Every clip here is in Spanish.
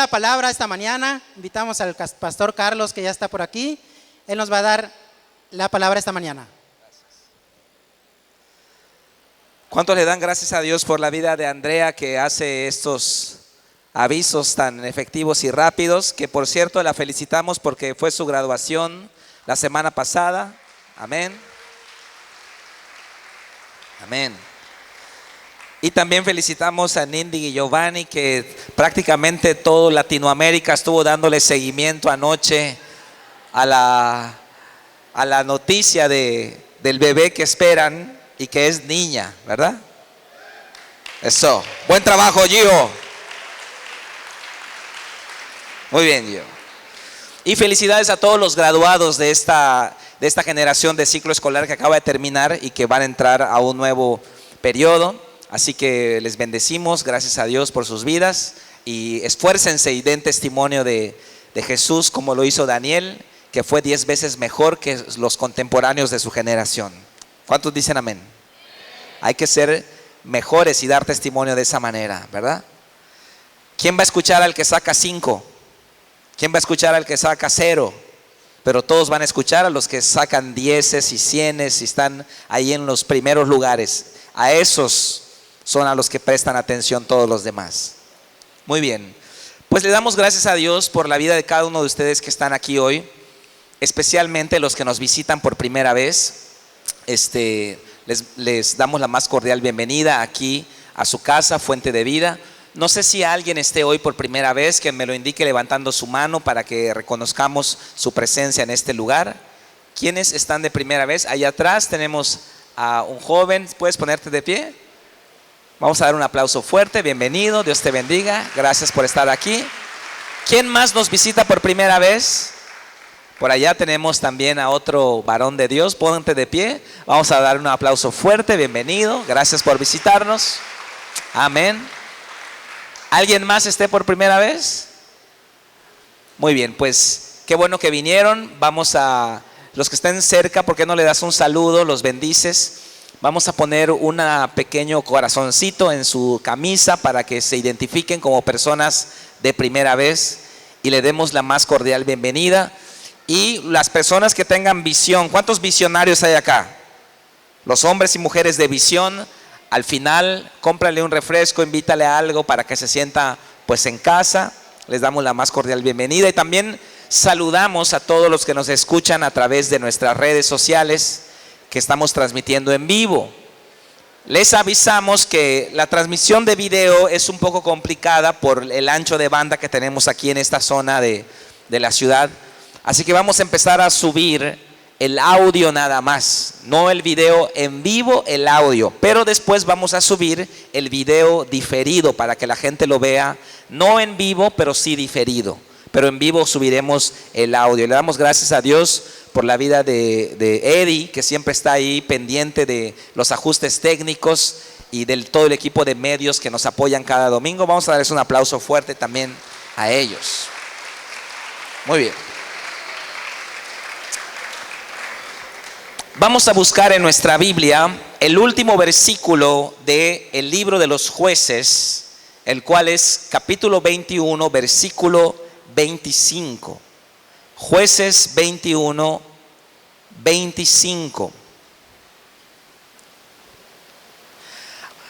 La palabra esta mañana, invitamos al pastor Carlos, que ya está por aquí. Él nos va a dar la palabra esta mañana. ¿Cuántos le dan gracias a Dios por la vida de Andrea, que hace estos avisos tan efectivos y rápidos? Que por cierto la felicitamos porque fue su graduación la semana pasada. Amén. Amén. Y también felicitamos a Nindy y Giovanni, que prácticamente todo Latinoamérica estuvo dándole seguimiento anoche a la noticia del bebé que esperan y que es niña, ¿verdad? Eso. Buen trabajo, Gio. Muy bien, Gio. Y felicidades a todos los graduados de esta generación de ciclo escolar que acaba de terminar y que van a entrar a un nuevo periodo. Así que les bendecimos, gracias a Dios por sus vidas, y esfuércense y den testimonio de Jesús como lo hizo Daniel, que fue 10 veces mejor que los contemporáneos de su generación. ¿Cuántos dicen amén? Hay que ser mejores y dar testimonio de esa manera, ¿verdad? ¿Quién va a escuchar al que saca 5? ¿Quién va a escuchar al que saca 0? Pero todos van a escuchar a los que sacan 10 y 100 y están ahí en los primeros lugares. A esos son a los que prestan atención todos los demás. Muy bien, pues le damos gracias a Dios por la vida de cada uno de ustedes que están aquí hoy, especialmente los que nos visitan por primera vez. Les damos la más cordial bienvenida aquí a su casa, Fuente de Vida. No sé si alguien esté hoy por primera vez, que me lo indique levantando su mano para que reconozcamos su presencia en este lugar. ¿Quiénes están de primera vez? Allá atrás tenemos a un joven. ¿Puedes ponerte de pie? Vamos a dar un aplauso fuerte. Bienvenido, Dios te bendiga. Gracias por estar aquí. ¿Quién más nos visita por primera vez? Por allá tenemos también a otro varón de Dios. Ponte de pie. Vamos a dar un aplauso fuerte. Bienvenido. Gracias por visitarnos. Amén. ¿Alguien más esté por primera vez? Muy bien, pues qué bueno que vinieron. Vamos a los que estén cerca, ¿por qué no le das un saludo? Los bendices. Vamos a poner un pequeño corazoncito en su camisa para que se identifiquen como personas de primera vez y le demos la más cordial bienvenida. Y las personas que tengan visión, ¿cuántos visionarios hay acá? Los hombres y mujeres de visión, al final cómprale un refresco, invítale a algo para que se sienta pues en casa. Les damos la más cordial bienvenida y también saludamos a todos los que nos escuchan a través de nuestras redes sociales que estamos transmitiendo en vivo. Les avisamos que la transmisión de video es un poco complicada por el ancho de banda que tenemos aquí en esta zona de la ciudad. Así que vamos a empezar a subir el audio nada más, no el video en vivo, el audio. Pero después vamos a subir el video diferido para que la gente lo vea, no en vivo, pero sí diferido. Pero en vivo subiremos el audio. Le damos gracias a Dios por la vida de Eddie, que siempre está ahí pendiente de los ajustes técnicos y de todo el equipo de medios que nos apoyan cada domingo. Vamos a darles un aplauso fuerte también a ellos. Muy bien. Vamos a buscar en nuestra Biblia el último versículo del libro de los Jueces, el cual es capítulo 21, versículo 25. Jueces 21, 25.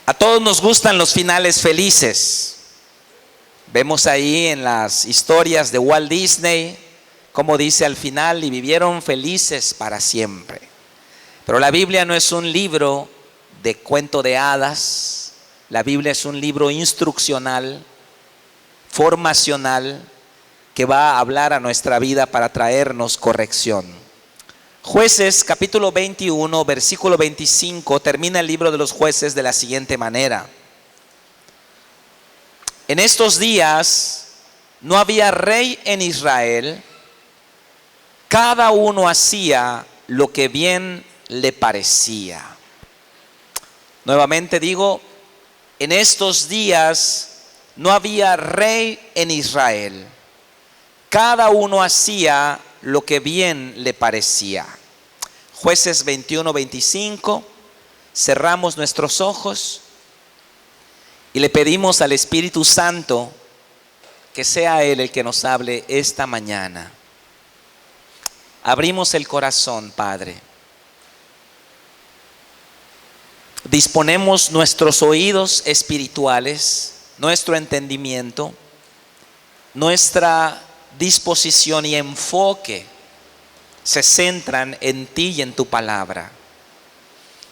A todos nos gustan los finales felices. Vemos ahí en las historias de Walt Disney cómo dice al final: y vivieron felices para siempre. Pero la Biblia no es un libro de cuento de hadas. La Biblia es un libro instruccional, formacional, que va a hablar a nuestra vida para traernos corrección. Jueces capítulo 21, versículo 25, termina el libro de los Jueces de la siguiente manera: en estos días no había rey en Israel, cada uno hacía lo que bien le parecía. Nuevamente digo, en estos días no había rey en Israel, cada uno hacía lo que bien le parecía. Jueces 21, 25, cerramos nuestros ojos y le pedimos al Espíritu Santo que sea Él el que nos hable esta mañana. Abrimos el corazón, Padre. Disponemos nuestros oídos espirituales, nuestro entendimiento, nuestra disposición y enfoque se centran en ti y en tu palabra.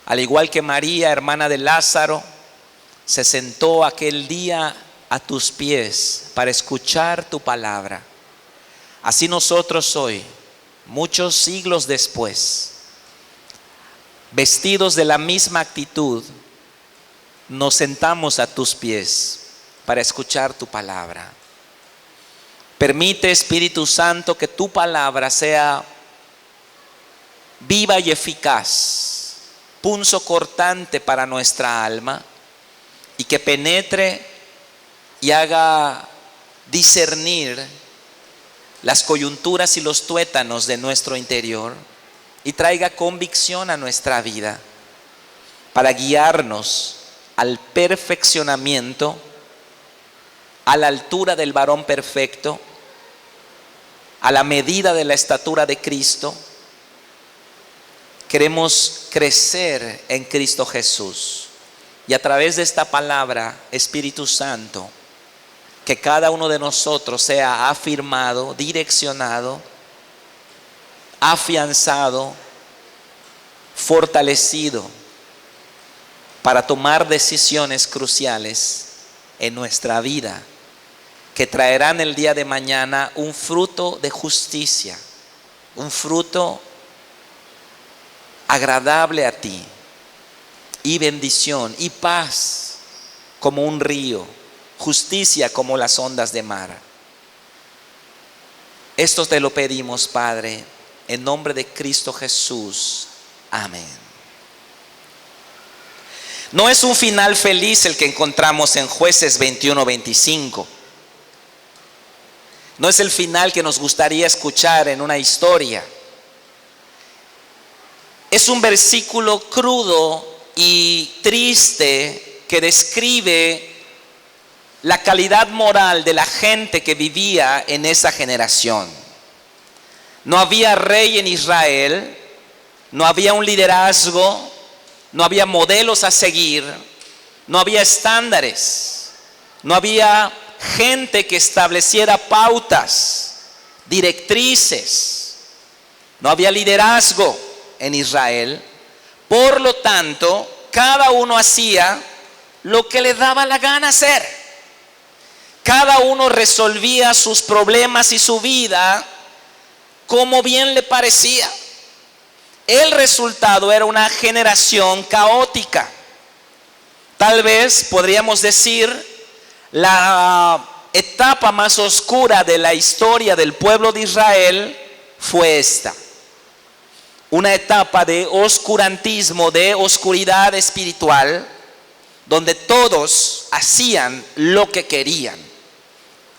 Al igual que María, hermana de Lázaro, se sentó aquel día a tus pies para escuchar tu palabra. Así nosotros hoy, muchos siglos después, vestidos de la misma actitud, nos sentamos a tus pies para escuchar tu palabra. Permite, Espíritu Santo, que tu palabra sea viva y eficaz, punzo cortante para nuestra alma, y que penetre y haga discernir las coyunturas y los tuétanos de nuestro interior y traiga convicción a nuestra vida para guiarnos al perfeccionamiento, a la altura del varón perfecto, a la medida de la estatura de Cristo. Queremos crecer en Cristo Jesús. Y a través de esta palabra, Espíritu Santo, que cada uno de nosotros sea afirmado, direccionado, afianzado, fortalecido para tomar decisiones cruciales en nuestra vida, que traerán el día de mañana un fruto de justicia, un fruto agradable a ti, y bendición y paz como un río, justicia como las ondas de mar. Esto te lo pedimos, Padre, en nombre de Cristo Jesús. Amén. No es un final feliz el que encontramos en Jueces 21-25. No es el final que nos gustaría escuchar en una historia. Es un versículo crudo y triste que describe la calidad moral de la gente que vivía en esa generación. No había rey en Israel, no había un liderazgo, no había modelos a seguir, no había estándares, no había gente que estableciera pautas, directrices, no había liderazgo en Israel. Por lo tanto, cada uno hacía lo que le daba la gana hacer. Cada uno resolvía sus problemas y su vida como bien le parecía. El resultado era una generación caótica. Tal vez podríamos decir la etapa más oscura de la historia del pueblo de Israel fue esta. Una etapa de oscurantismo, de oscuridad espiritual, donde todos hacían lo que querían.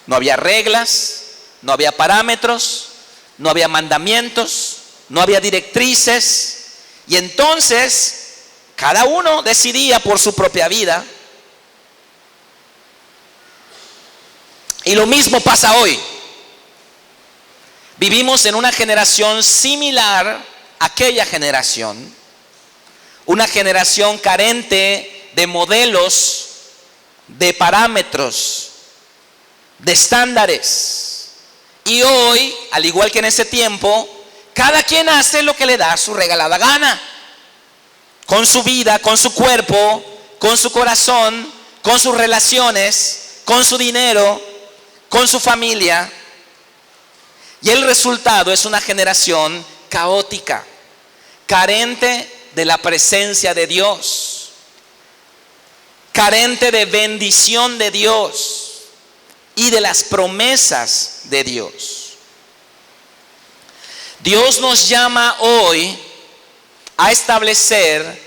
No había reglas, no había parámetros, no había mandamientos, no había directrices, y entonces cada uno decidía por su propia vida. Y lo mismo pasa hoy. Vivimos en una generación similar a aquella generación, una generación carente de modelos, de parámetros, de estándares. Y hoy, al igual que en ese tiempo, cada quien hace lo que le da su regalada gana, con su vida, con su cuerpo, con su corazón, con sus relaciones, con su dinero, con su familia. Y el resultado es una generación caótica, carente de la presencia de Dios, carente de bendición de Dios y de las promesas de Dios. Dios nos llama hoy a establecer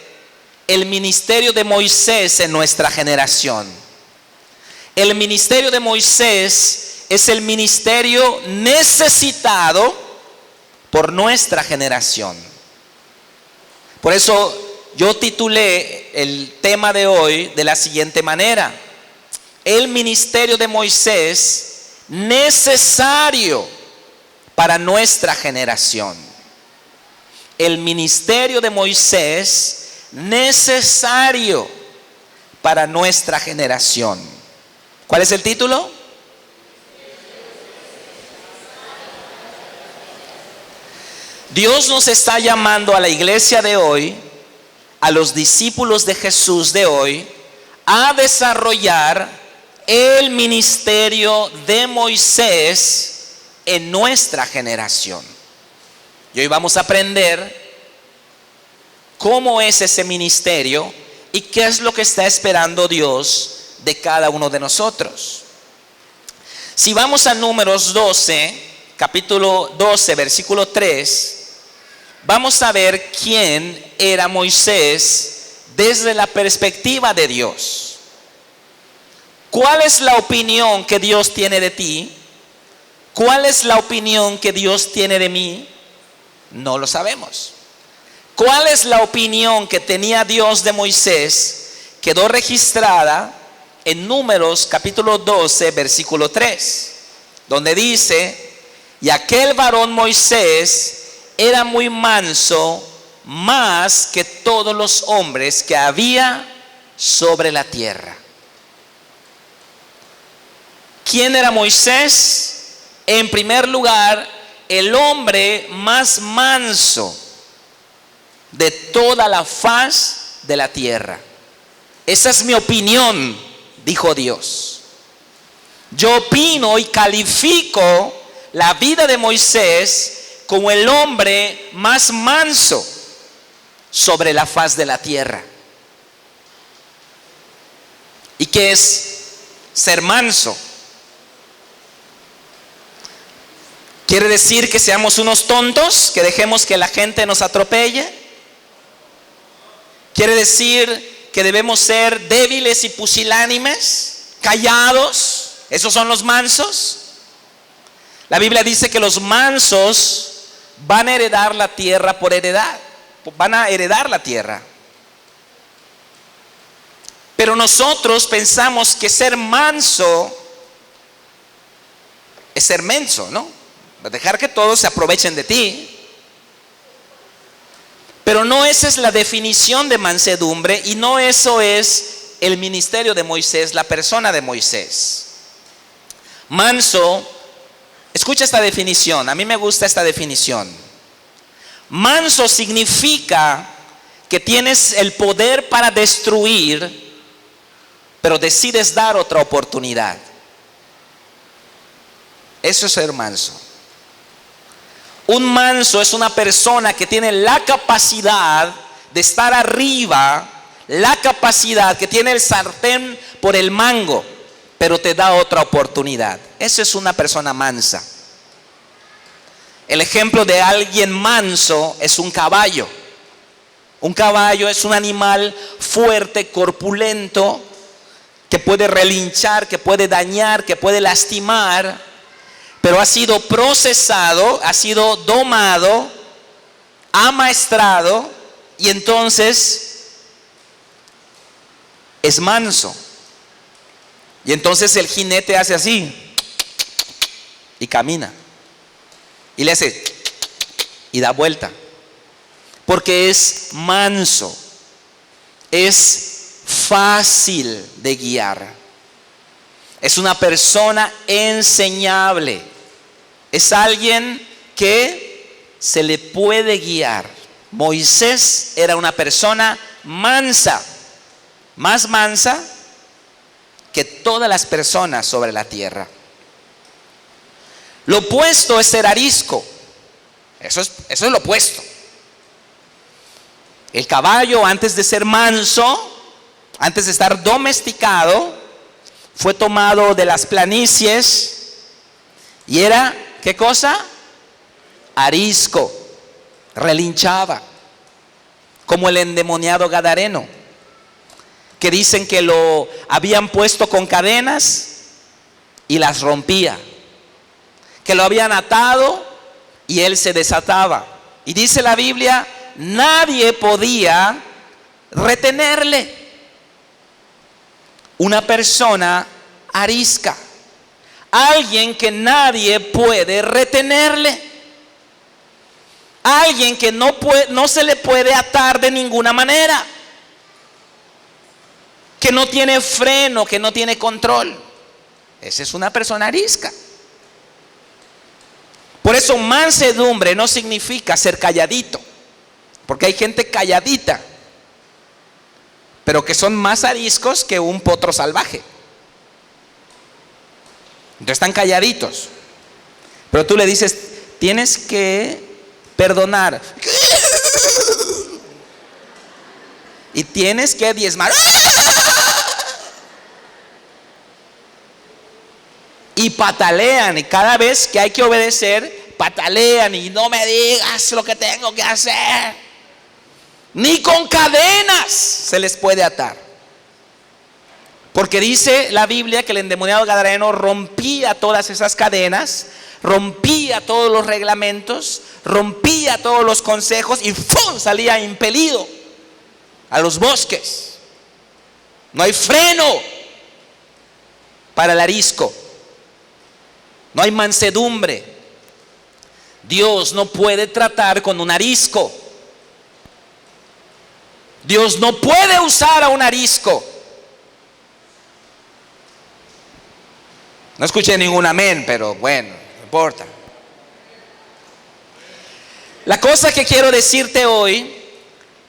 el ministerio de Moisés en nuestra generación. El ministerio de Moisés es el ministerio necesitado por nuestra generación. Por eso yo titulé el tema de hoy de la siguiente manera: el ministerio de Moisés necesario para nuestra generación. El ministerio de Moisés, necesario para nuestra generación. ¿Cuál es el título? Dios nos está llamando a la iglesia de hoy, a los discípulos de Jesús de hoy, a desarrollar el ministerio de Moisés en nuestra generación. Y hoy vamos a aprender cómo es ese ministerio y qué es lo que está esperando Dios de cada uno de nosotros. Si vamos a Números 12, capítulo 12, versículo 3, vamos a ver quién era Moisés desde la perspectiva de Dios. ¿Cuál es la opinión que Dios tiene de ti? ¿Cuál es la opinión que Dios tiene de mí? No lo sabemos. ¿Cuál es la opinión que tenía Dios de Moisés? Quedó registrada en Números capítulo 12, versículo 3, donde dice: y aquel varón Moisés era muy manso, más que todos los hombres que había sobre la tierra. ¿Quién era Moisés? En primer lugar, el hombre más manso de toda la faz de la tierra. Esa es mi opinión, dijo Dios. Yo opino y califico la vida de Moisés como el hombre más manso sobre la faz de la tierra. ¿Y qué es ser manso? ¿Quiere decir que seamos unos tontos, que dejemos que la gente nos atropelle? ¿Quiere decir que debemos ser débiles y pusilánimes, callados? ¿Esos son los mansos? La Biblia dice que los mansos van a heredar la tierra por heredad. Van a heredar la tierra. Pero nosotros pensamos que ser manso es ser menso, ¿no? Dejar que todos se aprovechen de ti. Pero no esa es la definición de mansedumbre, y no eso es el ministerio de Moisés, la persona de Moisés. Manso, escucha esta definición, a mí me gusta esta definición. Manso significa que tienes el poder para destruir, pero decides dar otra oportunidad. Eso es ser manso. Un manso es una persona que tiene la capacidad de estar arriba, la capacidad que tiene el sartén por el mango, pero te da otra oportunidad. Eso es una persona mansa. El ejemplo de alguien manso es un caballo. Un caballo es un animal fuerte, corpulento, que puede relinchar, que puede dañar, que puede lastimar, pero ha sido procesado, ha sido domado, amaestrado, y entonces es manso. Y entonces el jinete hace así y camina, y le hace y da vuelta, porque es manso, es fácil de guiar, es una persona enseñable. Es alguien que se le puede guiar. Moisés era una persona mansa, más mansa que todas las personas sobre la tierra. Lo opuesto es ser arisco. Eso es lo opuesto. El caballo, antes de ser manso, antes de estar domesticado, fue tomado de las planicies y era, ¿qué cosa? Arisco, relinchaba, como el endemoniado gadareno, que dicen que lo habían puesto con cadenas y las rompía, que lo habían atado y él se desataba. Y dice la Biblia, nadie podía retenerle. Una persona arisca. Alguien que nadie puede retenerle. Alguien que no se le puede atar de ninguna manera. Que no tiene freno, que no tiene control. Esa es una persona arisca. Por eso mansedumbre no significa ser calladito. Porque hay gente calladita, pero que son más ariscos que un potro salvaje. Entonces están calladitos. Pero tú le dices, tienes que perdonar. Y tienes que diezmar. Y patalean, y cada vez que hay que obedecer, patalean y no me digas lo que tengo que hacer. Ni con cadenas se les puede atar. Porque dice la Biblia que el endemoniado gadareno rompía todas esas cadenas, rompía todos los reglamentos, rompía todos los consejos y ¡fum!, salía impelido a los bosques. No hay freno para el arisco. No hay mansedumbre. Dios no puede tratar con un arisco. Dios no puede usar a un arisco. No escuché ningún amén, pero bueno, no importa. La cosa que quiero decirte hoy,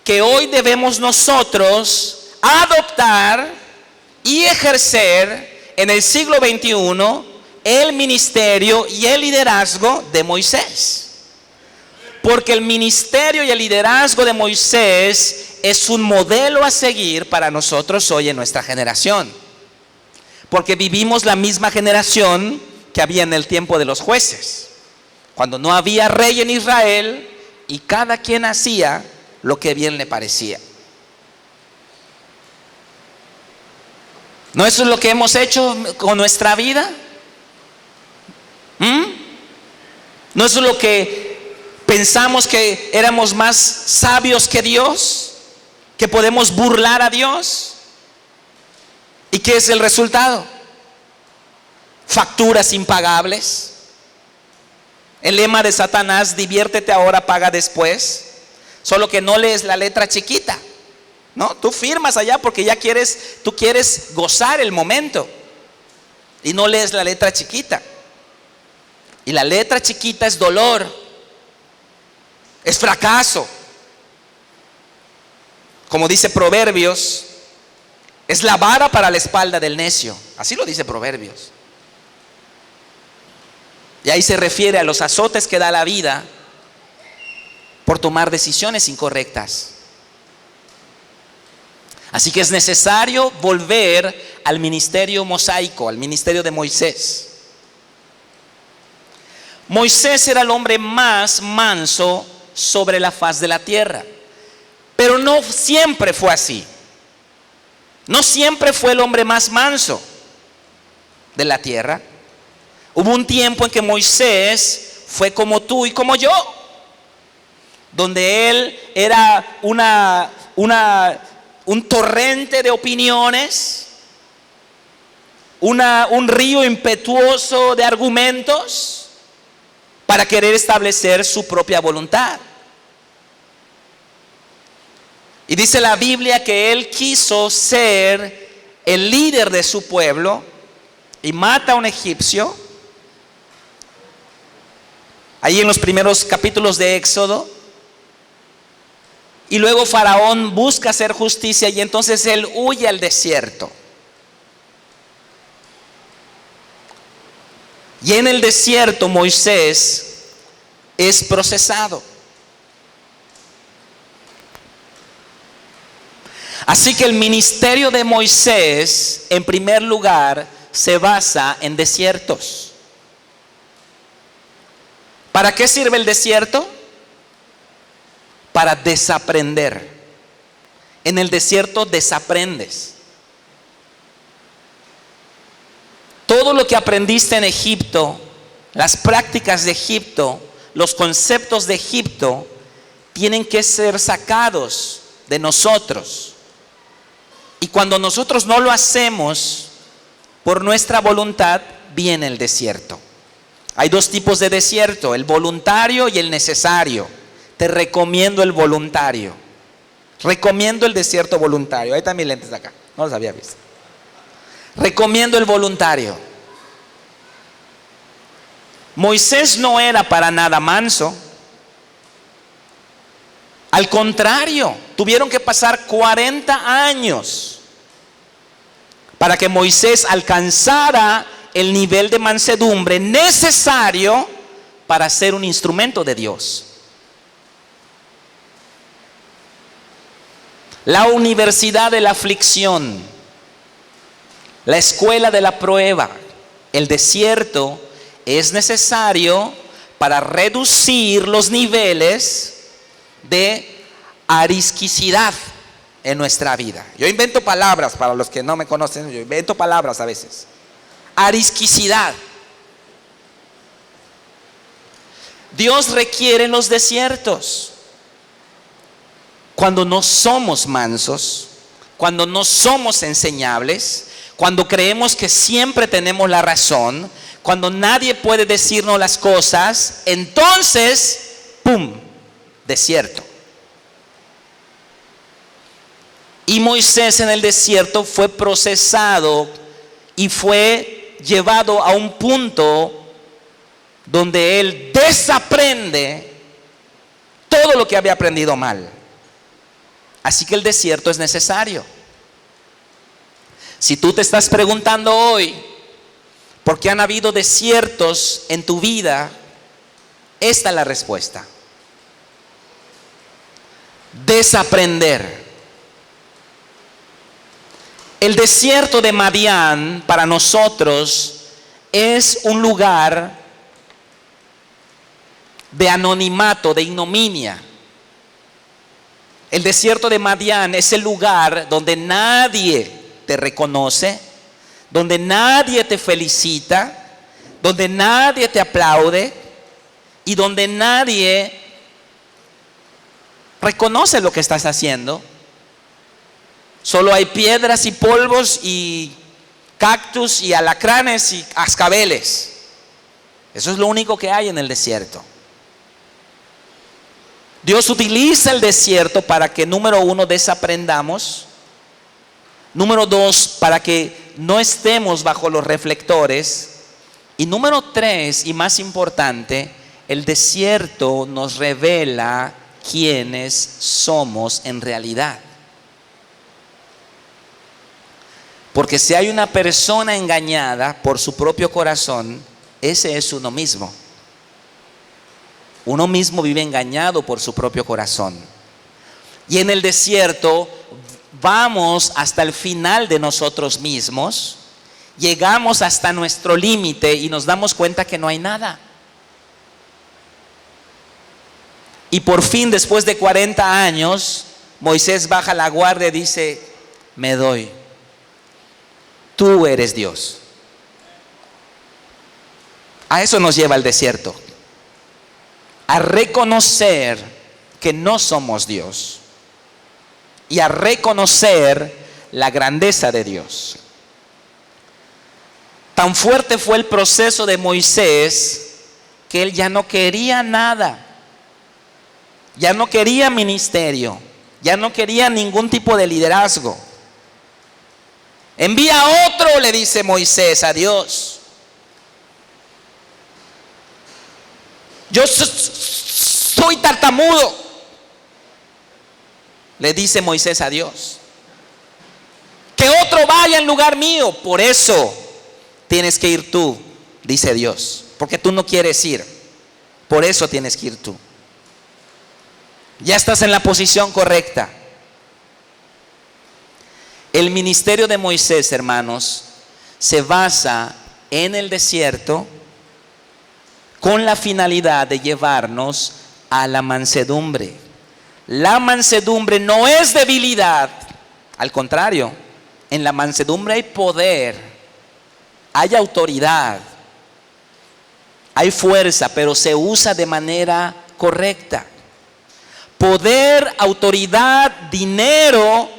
que hoy debemos nosotros adoptar y ejercer en el siglo XXI el ministerio y el liderazgo de Moisés. Porque el ministerio y el liderazgo de Moisés es un modelo a seguir para nosotros hoy en nuestra generación. Porque vivimos la misma generación que había en el tiempo de los jueces, cuando no había rey en Israel y cada quien hacía lo que bien le parecía. ¿No eso es lo que hemos hecho con nuestra vida? ¿No eso es lo que pensamos, que éramos más sabios que Dios? ¿Que podemos burlar a Dios? ¿Y qué es el resultado? Facturas impagables. El lema de Satanás, diviértete ahora, paga después. Solo que no lees la letra chiquita, ¿no? Tú firmas allá porque tú quieres gozar el momento y no lees la letra chiquita. Y la letra chiquita es dolor, es fracaso. Como dice Proverbios, es la vara para la espalda del necio. Así lo dice Proverbios. Y ahí se refiere a los azotes que da la vida por tomar decisiones incorrectas. Así que es necesario volver al ministerio mosaico, al ministerio de Moisés. Moisés era el hombre más manso sobre la faz de la tierra, pero no siempre fue así. No siempre fue el hombre más manso de la tierra. Hubo un tiempo en que Moisés fue como tú y como yo, donde él era un torrente de opiniones, un río impetuoso de argumentos para querer establecer su propia voluntad. Y dice la Biblia que él quiso ser el líder de su pueblo y mata a un egipcio. Ahí en los primeros capítulos de Éxodo. Y luego Faraón busca hacer justicia y entonces él huye al desierto. Y en el desierto Moisés es procesado. Así que el ministerio de Moisés, en primer lugar, se basa en desiertos. ¿Para qué sirve el desierto? Para desaprender. En el desierto desaprendes. Todo lo que aprendiste en Egipto, las prácticas de Egipto, los conceptos de Egipto, tienen que ser sacados de nosotros. Y cuando nosotros no lo hacemos por nuestra voluntad, viene el desierto. Hay dos tipos de desierto, el voluntario y el necesario. Te recomiendo el voluntario. Recomiendo el desierto voluntario. Ahí están mis lentes acá, no los había visto. Recomiendo el voluntario. Moisés no era para nada manso. Al contrario, tuvieron que pasar 40 años para que Moisés alcanzara el nivel de mansedumbre necesario para ser un instrumento de Dios. La universidad de la aflicción, la escuela de la prueba, el desierto es necesario para reducir los niveles de arisquicidad en nuestra vida. Yo invento palabras para los que no me conocen, yo invento palabras a veces. Arisquicidad. Dios requiere los desiertos. Cuando no somos mansos, cuando no somos enseñables, cuando creemos que siempre tenemos la razón, cuando nadie puede decirnos las cosas, entonces, ¡pum!, desierto. Y Moisés en el desierto fue procesado y fue llevado a un punto donde él desaprende todo lo que había aprendido mal. Así que el desierto es necesario. Si tú te estás preguntando hoy por qué han habido desiertos en tu vida, esta es la respuesta. Desaprender. El desierto de Madián para nosotros es un lugar de anonimato, de ignominia. El desierto de Madián es el lugar donde nadie te reconoce, donde nadie te felicita, donde nadie te aplaude y donde nadie reconoce lo que estás haciendo. Solo hay piedras y polvos y cactus y alacranes y cascabeles. Eso es lo único que hay en el desierto. Dios utiliza el desierto para que, número uno, desaprendamos. Número dos, para que no estemos bajo los reflectores. Y número tres, y más importante, el desierto nos revela quiénes somos en realidad. Porque si hay una persona engañada por su propio corazón, ese es uno mismo. Uno mismo vive engañado por su propio corazón. Y en el desierto vamos hasta el final de nosotros mismos, llegamos hasta nuestro límite y nos damos cuenta que no hay nada. Y por fin, después de 40 años, Moisés baja la guardia y dice: me doy. Tú eres Dios. A eso nos lleva el desierto. A reconocer que no somos Dios y a reconocer la grandeza de Dios. Tan fuerte fue el proceso de Moisés que él ya no quería nada, ya no quería ministerio, ya no quería ningún tipo de liderazgo. Envía a otro, le dice Moisés a Dios. Yo soy tartamudo, le dice Moisés a Dios. Que otro vaya en lugar mío. Por eso tienes que ir tú, dice Dios. Porque tú no quieres ir. Por eso tienes que ir tú. Ya estás en la posición correcta. El ministerio de Moisés, hermanos, se basa en el desierto con la finalidad de llevarnos a la mansedumbre. La mansedumbre no es debilidad, al contrario, en la mansedumbre hay poder, hay autoridad, hay fuerza, pero se usa de manera correcta. Poder, autoridad, dinero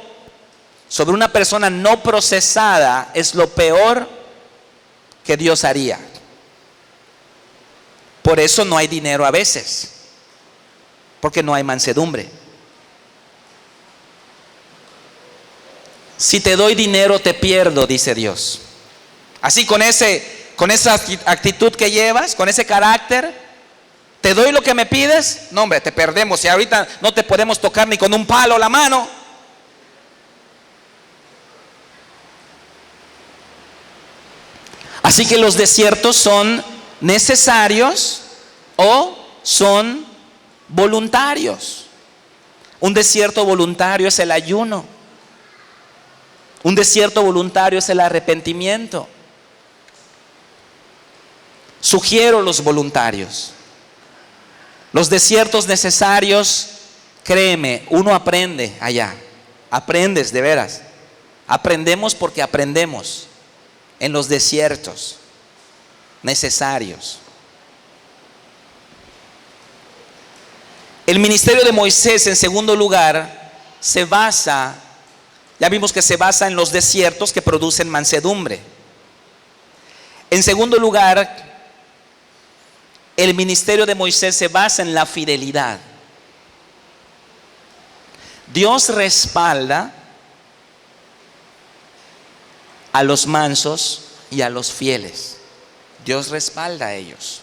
sobre una persona no procesada es lo peor que Dios haría. Por eso no hay dinero a veces, porque no hay mansedumbre. Si te doy dinero te pierdo, dice Dios. Así con esa actitud que llevas, con ese carácter, te doy lo que me pides, no hombre, te perdemos y ahorita no te podemos tocar ni con un palo la mano. Así que los desiertos son necesarios o son voluntarios. Un desierto voluntario es el ayuno. Un desierto voluntario es el arrepentimiento. Sugiero los voluntarios. Los desiertos necesarios, créeme, uno aprende allá. Aprendes de veras. Aprendemos porque aprendemos en los desiertos necesarios. El ministerio de Moisés, en segundo lugar, se basa, ya vimos que se basa en los desiertos que producen mansedumbre. En segundo lugar, el ministerio de Moisés se basa en la fidelidad. Dios respalda a los mansos y a los fieles. Dios respalda a ellos.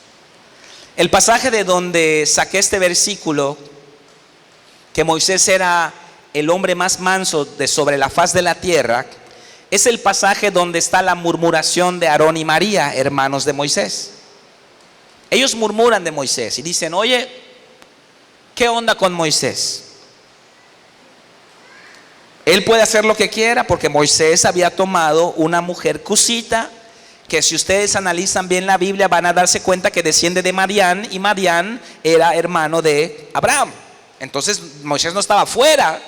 El pasaje de donde saqué este versículo, que Moisés era el hombre más manso de sobre la faz de la tierra, es el pasaje donde está la murmuración de Aarón y María, hermanos de Moisés. Ellos murmuran de Moisés y dicen: oye, ¿qué onda con Moisés? Él puede hacer lo que quiera porque Moisés había tomado una mujer cusita, que si ustedes analizan bien la Biblia van a darse cuenta que desciende de Madián, y Madián era hermano de Abraham. Entonces Moisés no estaba fuera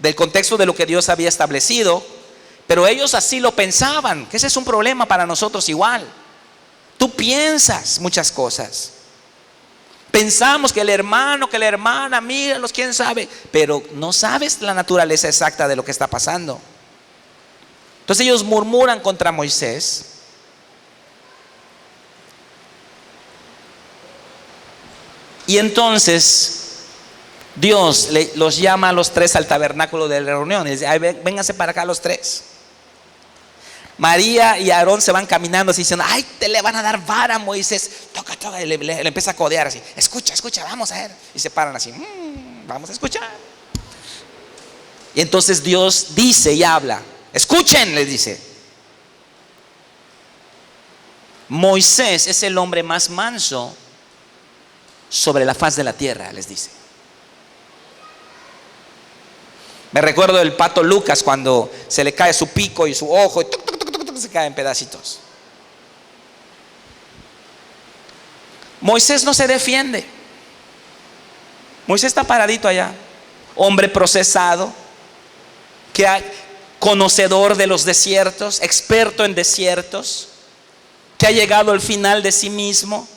del contexto de lo que Dios había establecido, pero ellos así lo pensaban, que ese es un problema para nosotros igual. Tú piensas muchas cosas. Pensamos que el hermano, que la hermana, míralos, quién sabe, pero no sabes la naturaleza exacta de lo que está pasando. Entonces ellos murmuran contra Moisés. Y entonces Dios los llama a los tres al tabernáculo de la reunión y les dice: ay, vénganse para acá los tres. María y Aarón se van caminando así diciendo: ay, te le van a dar vara a Moisés. Toca, toca. Y le empieza a codear así: escucha, escucha, vamos a ver. Y se paran así: vamos a escuchar. Y entonces Dios dice y habla: escuchen, les dice. Moisés es el hombre más manso sobre la faz de la tierra, les dice. Me recuerdo del pato Lucas cuando se le cae su pico y su ojo y se cae en pedacitos. Moisés no se defiende. Moisés está paradito allá, hombre procesado, conocedor de los desiertos, experto en desiertos, que ha llegado al final de sí mismo.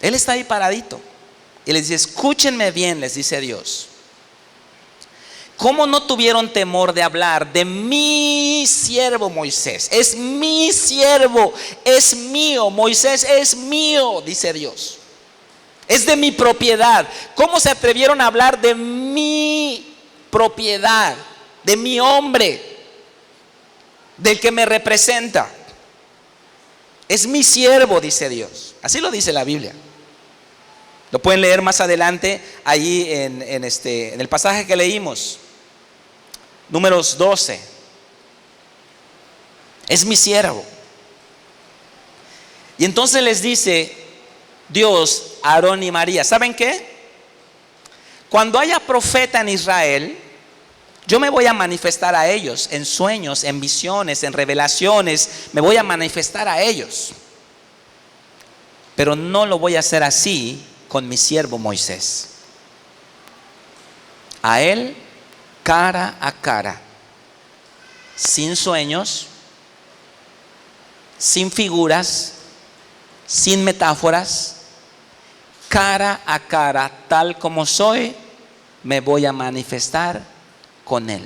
Él está ahí paradito y les dice: escúchenme bien, les dice Dios. ¿Cómo no tuvieron temor de hablar de mi siervo Moisés? Es mi siervo, es mío. Moisés es mío, dice Dios. Es de mi propiedad. ¿Cómo se atrevieron a hablar de mi propiedad, de mi hombre, del que me representa? Es mi siervo, dice Dios. Así lo dice la Biblia. Lo pueden leer más adelante allí en el pasaje que leímos, Números 12. Es mi siervo. Y entonces les dice Dios a Aarón y María: ¿saben qué? Cuando haya profeta en Israel, yo me voy a manifestar a ellos en sueños, en visiones, en revelaciones. Me voy a manifestar a ellos. Pero no lo voy a hacer así con mi siervo Moisés. A él cara a cara, sin sueños, sin figuras, sin metáforas, cara a cara, tal como soy, me voy a manifestar con él.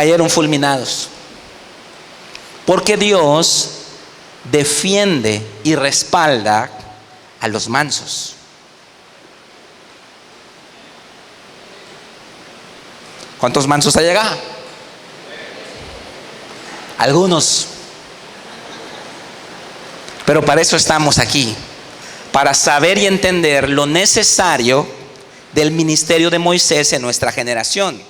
cayeron fulminados. Porque Dios defiende y respalda a los mansos. ¿Cuántos mansos hay acá? Algunos. Pero para eso estamos aquí, para saber y entender lo necesario del ministerio de Moisés en nuestra generación.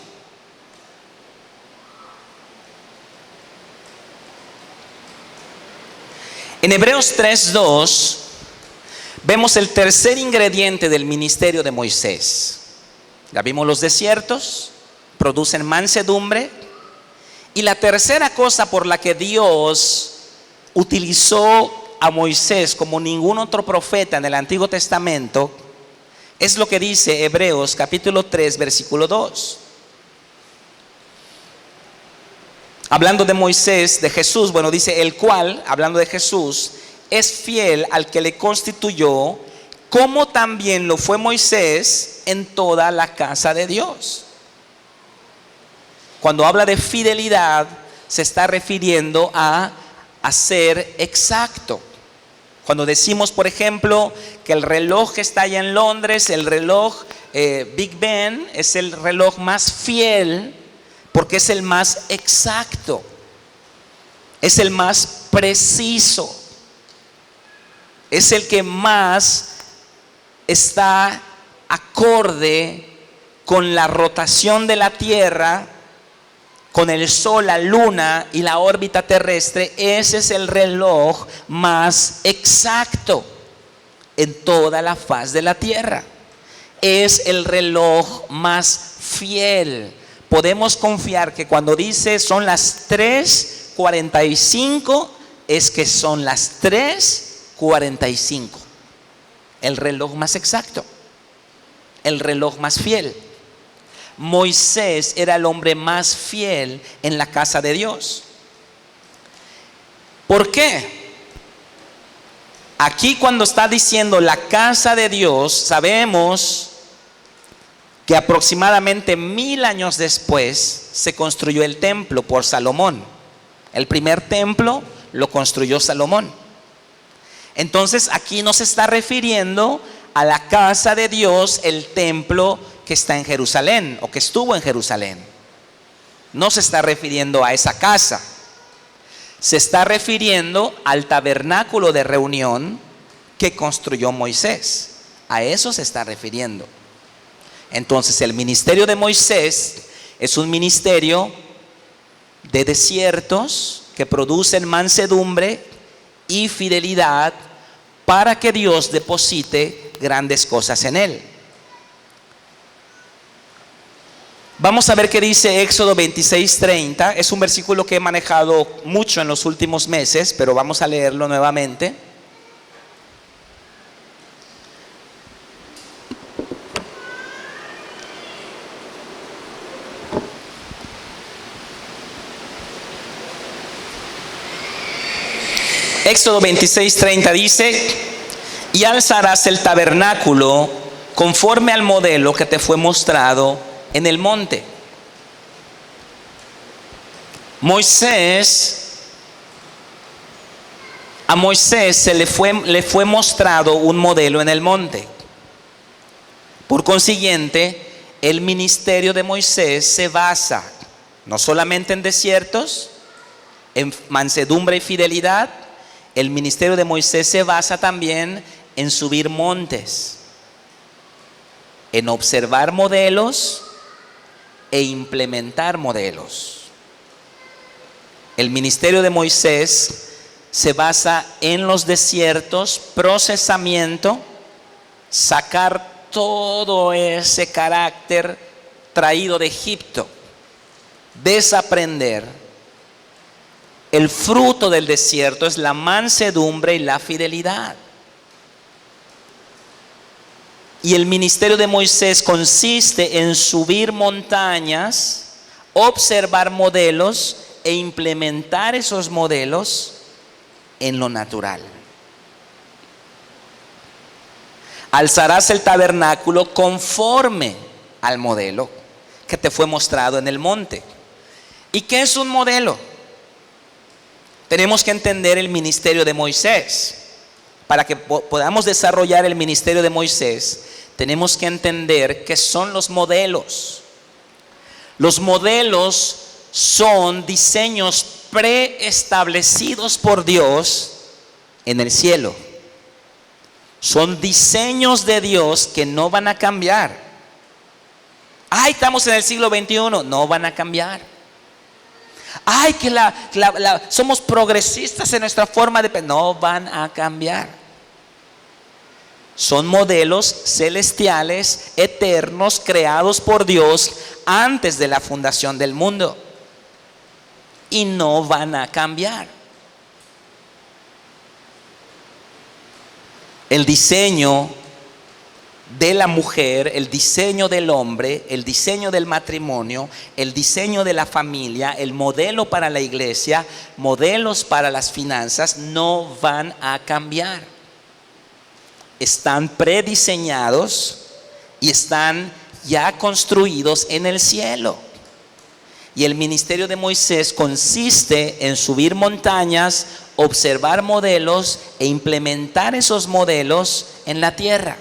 En Hebreos 3:2 vemos el tercer ingrediente del ministerio de Moisés. Ya vimos los desiertos, producen mansedumbre. Y la tercera cosa por la que Dios utilizó a Moisés como ningún otro profeta en el Antiguo Testamento es lo que dice Hebreos capítulo 3 versículo 2. Hablando de Moisés, de Jesús, bueno, dice el cual, hablando de Jesús, es fiel al que le constituyó, como también lo fue Moisés en toda la casa de Dios. Cuando habla de fidelidad, se está refiriendo a ser exacto. Cuando decimos, por ejemplo, que el reloj que está allá en Londres, el reloj Big Ben, es el reloj más fiel porque es el más exacto, es el más preciso, es el que más está acorde con la rotación de la Tierra, con el Sol, la Luna y la órbita terrestre. Ese es el reloj más exacto en toda la faz de la Tierra. Es el reloj más fiel. Podemos confiar que cuando dice son las 3:45, es que son las 3:45. El reloj más exacto, el reloj más fiel. Moisés era el hombre más fiel en la casa de Dios. ¿Por qué? Aquí cuando está diciendo la casa de Dios, sabemos que aproximadamente 1000 años después se construyó el templo por Salomón. El primer templo lo construyó Salomón. Entonces aquí no se está refiriendo a la casa de Dios, el templo que está en Jerusalén o que estuvo en Jerusalén. No se está refiriendo a esa casa. Se está refiriendo al tabernáculo de reunión que construyó Moisés. A eso se está refiriendo. Entonces el ministerio de Moisés es un ministerio de desiertos que producen mansedumbre y fidelidad para que Dios deposite grandes cosas en él. Vamos a ver qué dice Éxodo 26:30. Es un versículo que he manejado mucho en los últimos meses, pero vamos a leerlo nuevamente. Éxodo 26:30 dice: y alzarás el tabernáculo conforme al modelo que te fue mostrado en el monte. A Moisés le fue mostrado un modelo en el monte. Por consiguiente, el ministerio de Moisés se basa no solamente en desiertos, en mansedumbre y fidelidad. El ministerio de Moisés se basa también en subir montes, en observar modelos e implementar modelos. El ministerio de Moisés se basa en los desiertos, procesamiento, sacar todo ese carácter traído de Egipto, desaprender. El fruto del desierto es la mansedumbre y la fidelidad. Y el ministerio de Moisés consiste en subir montañas, observar modelos e implementar esos modelos en lo natural. Alzarás el tabernáculo conforme al modelo que te fue mostrado en el monte. ¿Y qué es un modelo? Tenemos que entender el ministerio de Moisés. Para que podamos desarrollar el ministerio de Moisés, tenemos que entender qué son los modelos. Los modelos son diseños preestablecidos por Dios en el cielo. Son diseños de Dios que no van a cambiar. Ay, estamos en el siglo XXI, no van a cambiar. Ay, que somos progresistas en nuestra forma de... No van a cambiar. Son modelos celestiales, eternos, creados por Dios antes de la fundación del mundo. Y no van a cambiar. El diseño de la mujer, el diseño del hombre, el diseño del matrimonio, el diseño de la familia, el modelo para la iglesia, modelos para las finanzas, no van a cambiar. Están prediseñados y están ya construidos en el cielo. Y el ministerio de Moisés consiste en subir montañas, observar modelos e implementar esos modelos en la tierra.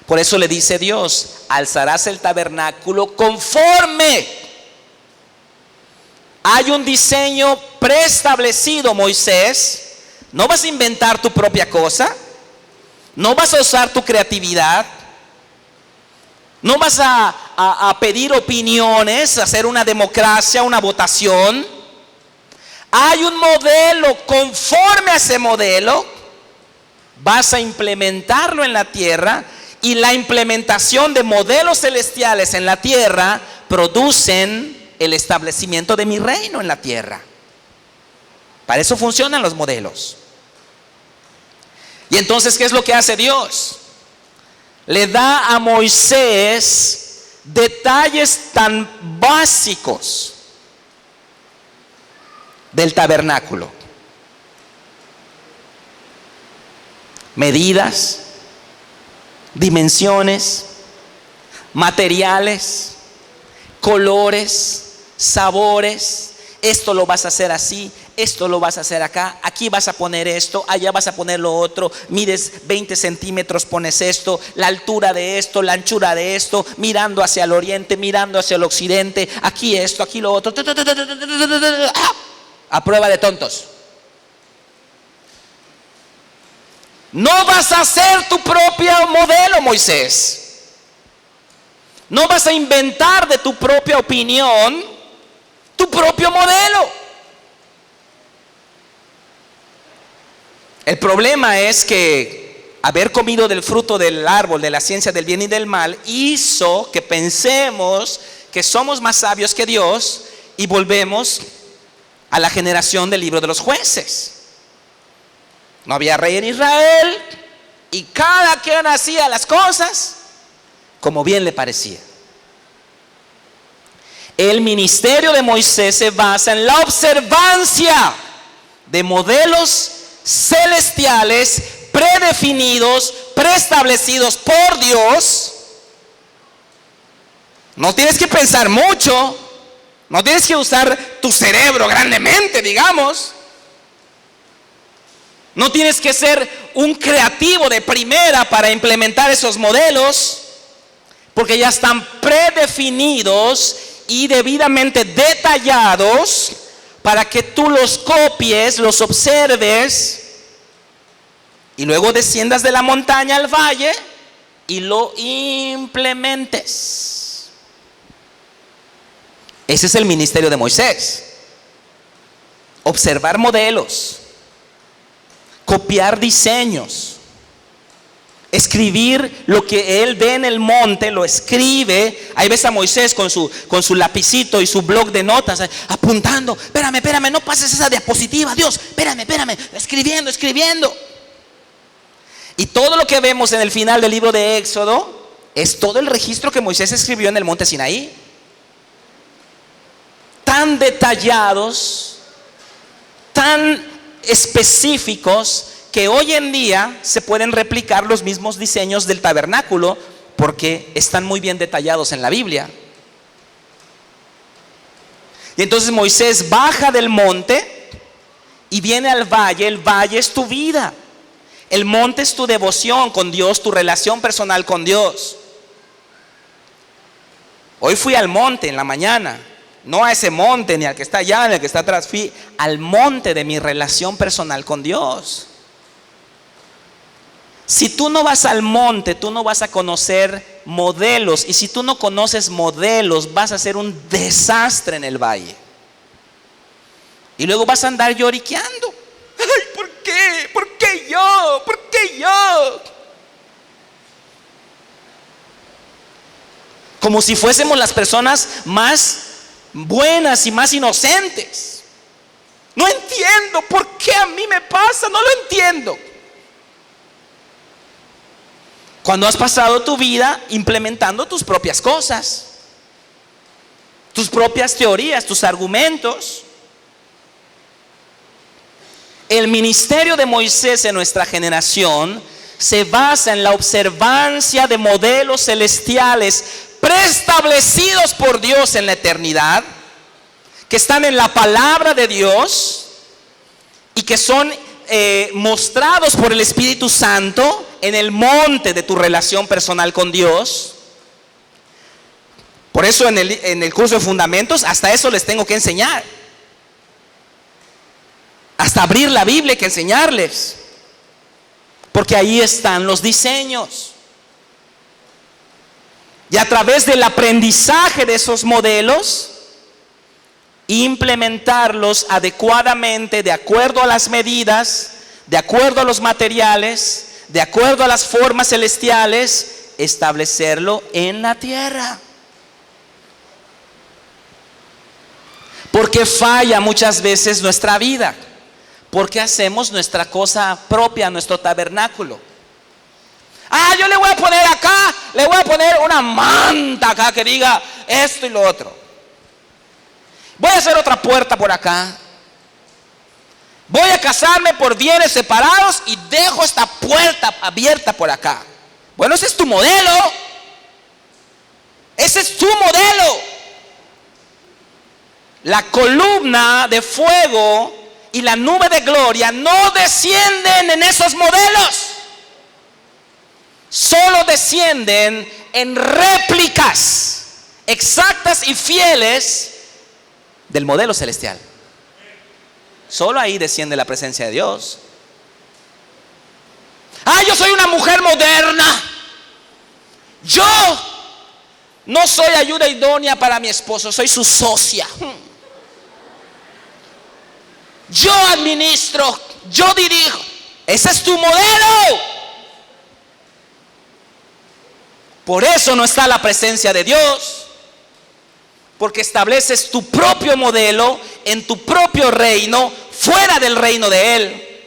Por eso le dice Dios: alzarás el tabernáculo conforme. Hay un diseño preestablecido, Moisés. No vas a inventar tu propia cosa. No vas a usar tu creatividad. No vas a pedir opiniones, a hacer una democracia, una votación. Hay un modelo. Conforme a ese modelo vas a implementarlo en la tierra. Y la implementación de modelos celestiales en la tierra producen el establecimiento de mi reino en la tierra. Para eso funcionan los modelos. Y entonces, ¿qué es lo que hace Dios? Le da a Moisés detalles tan básicos del tabernáculo. Medidas, dimensiones, materiales, colores, sabores. Esto lo vas a hacer así, esto lo vas a hacer acá, aquí vas a poner esto, allá vas a poner lo otro. Mides 20 centímetros, pones esto, la altura de esto, la anchura de esto, mirando hacia el oriente, mirando hacia el occidente, aquí esto, aquí lo otro. A prueba de tontos. No vas a hacer tu propio modelo, Moisés. No vas a inventar de tu propia opinión tu propio modelo. El problema es que haber comido del fruto del árbol de la ciencia del bien y del mal hizo que pensemos que somos más sabios que Dios y volvemos a la generación del libro de los jueces. No había rey en Israel y cada quien hacía las cosas como bien le parecía. El ministerio de Moisés se basa en la observancia de modelos celestiales predefinidos, preestablecidos por Dios. No tienes que pensar mucho, no tienes que usar tu cerebro grandemente, digamos. No tienes que ser un creativo de primera para implementar esos modelos, porque ya están predefinidos y debidamente detallados para que tú los copies, los observes y luego desciendas de la montaña al valle y lo implementes. Ese es el ministerio de Moisés. Observar modelos, copiar diseños, escribir lo que él ve en el monte, lo escribe. Ahí ves a Moisés con su lapicito y su bloc de notas, apuntando. Espérame, no pases esa diapositiva, Dios, espérame, escribiendo. Y todo lo que vemos en el final del libro de Éxodo es todo el registro que Moisés escribió en el monte Sinaí. Tan detallados, tan específicos, que hoy en día se pueden replicar los mismos diseños del tabernáculo porque están muy bien detallados en la Biblia. Y entonces Moisés baja del monte y viene al valle. El valle es tu vida. El monte es tu devoción con Dios, tu relación personal con Dios. Hoy fui al monte en la mañana. No a ese monte, ni al que está allá, ni al que está atrás. Fui al monte de mi relación personal con Dios. Si tú no vas al monte, tú no vas a conocer modelos. Y si tú no conoces modelos, vas a ser un desastre en el valle. Y luego vas a andar lloriqueando. Ay, ¿por qué? ¿Por qué yo? ¿Por qué yo? Como si fuésemos las personas más buenas y más inocentes. No entiendo por qué a mí me pasa, no lo entiendo. Cuando has pasado tu vida implementando tus propias cosas, tus propias teorías, tus argumentos. El ministerio de Moisés en nuestra generación se basa en la observancia de modelos celestiales preestablecidos por Dios en la eternidad, que están en la palabra de Dios y que son mostrados por el Espíritu Santo en el monte de tu relación personal con Dios. Por eso en el curso de fundamentos hasta eso les tengo que enseñar. Hasta abrir la Biblia hay que enseñarles, porque ahí están los diseños. Y a través del aprendizaje de esos modelos, implementarlos adecuadamente, de acuerdo a las medidas, de acuerdo a los materiales, de acuerdo a las formas celestiales, establecerlo en la tierra. Porque falla muchas veces nuestra vida. Porque hacemos nuestra cosa propia, nuestro tabernáculo. Ah, yo le voy a poner acá, le voy a poner una manta acá que diga esto y lo otro. Voy a hacer otra puerta por acá. Voy a casarme por bienes separados y dejo esta puerta abierta por acá. Bueno, ese es tu modelo. Ese es tu modelo. La columna de fuego y la nube de gloria no descienden en esos modelos. Solo descienden en réplicas exactas y fieles del modelo celestial. Solo ahí desciende la presencia de Dios. Ah, yo soy una mujer moderna. Yo no soy ayuda idónea para mi esposo, soy su socia. Yo administro, yo dirijo. Ese es tu modelo. Por eso no está la presencia de Dios. Porque estableces tu propio modelo en tu propio reino, fuera del reino de Él.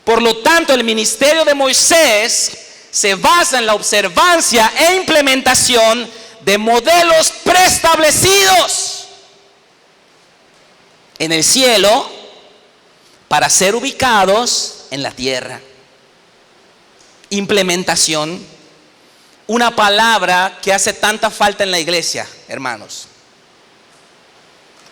Por lo tanto, el ministerio de Moisés se basa en la observancia e implementación de modelos preestablecidos en el cielo para ser ubicados en la tierra. Implementación. Una palabra que hace tanta falta en la iglesia, hermanos.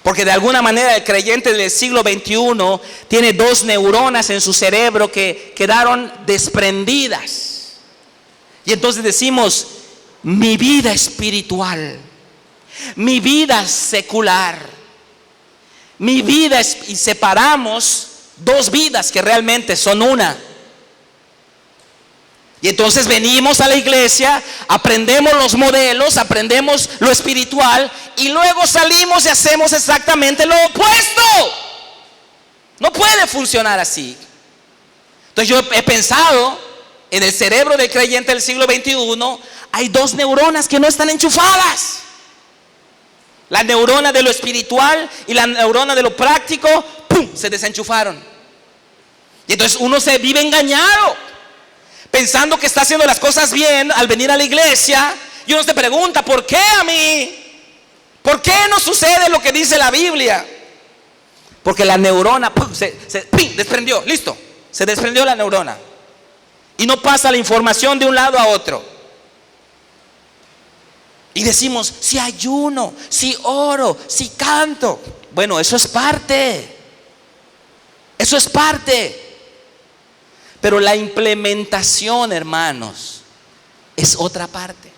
Porque de alguna manera el creyente del siglo XXI tiene dos neuronas en su cerebro que quedaron desprendidas. Y entonces decimos, mi vida espiritual, mi vida secular, mi vida, y separamos dos vidas que realmente son una. Y entonces venimos a la iglesia, aprendemos los modelos, aprendemos lo espiritual y luego salimos y hacemos exactamente lo opuesto. No puede funcionar así. Entonces yo he pensado, en el cerebro del creyente del siglo XXI hay dos neuronas que no están enchufadas. La neurona de lo espiritual y la neurona de lo práctico, ¡pum!, se desenchufaron. Y entonces uno se vive engañado, pensando que está haciendo las cosas bien al venir a la iglesia. Y uno se pregunta, ¿por qué a mí? ¿Por qué no sucede lo que dice la Biblia? Porque la neurona se desprendió, listo, se desprendió la neurona. Y no pasa la información de un lado a otro. Y decimos, si ayuno, si oro, si canto. Bueno, eso es parte. Eso es parte. Pero la implementación, hermanos, es otra parte.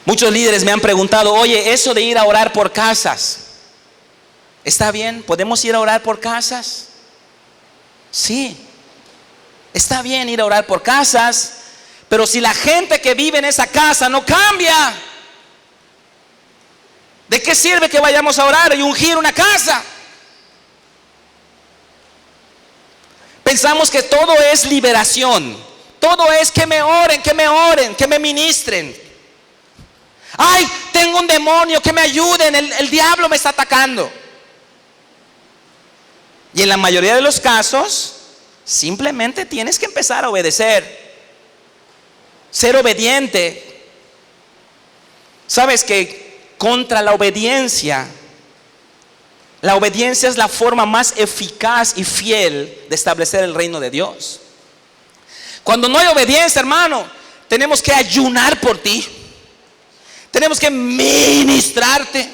Muchos líderes me han preguntado, oye, eso de ir a orar por casas, ¿está bien? ¿Podemos ir a orar por casas? Sí, está bien ir a orar por casas, pero si la gente que vive en esa casa no cambia, ¿de qué sirve que vayamos a orar y ungir una casa? Pensamos que todo es liberación, todo es que me oren, que me ministren. Ay, tengo un demonio, que me ayuden, el diablo me está atacando. Y en la mayoría de los casos, simplemente tienes que empezar a obedecer, ser obediente. Sabes que contra la obediencia es la forma más eficaz y fiel de establecer el reino de Dios. Cuando no hay obediencia, hermano, tenemos que ayunar por ti. Tenemos que ministrarte.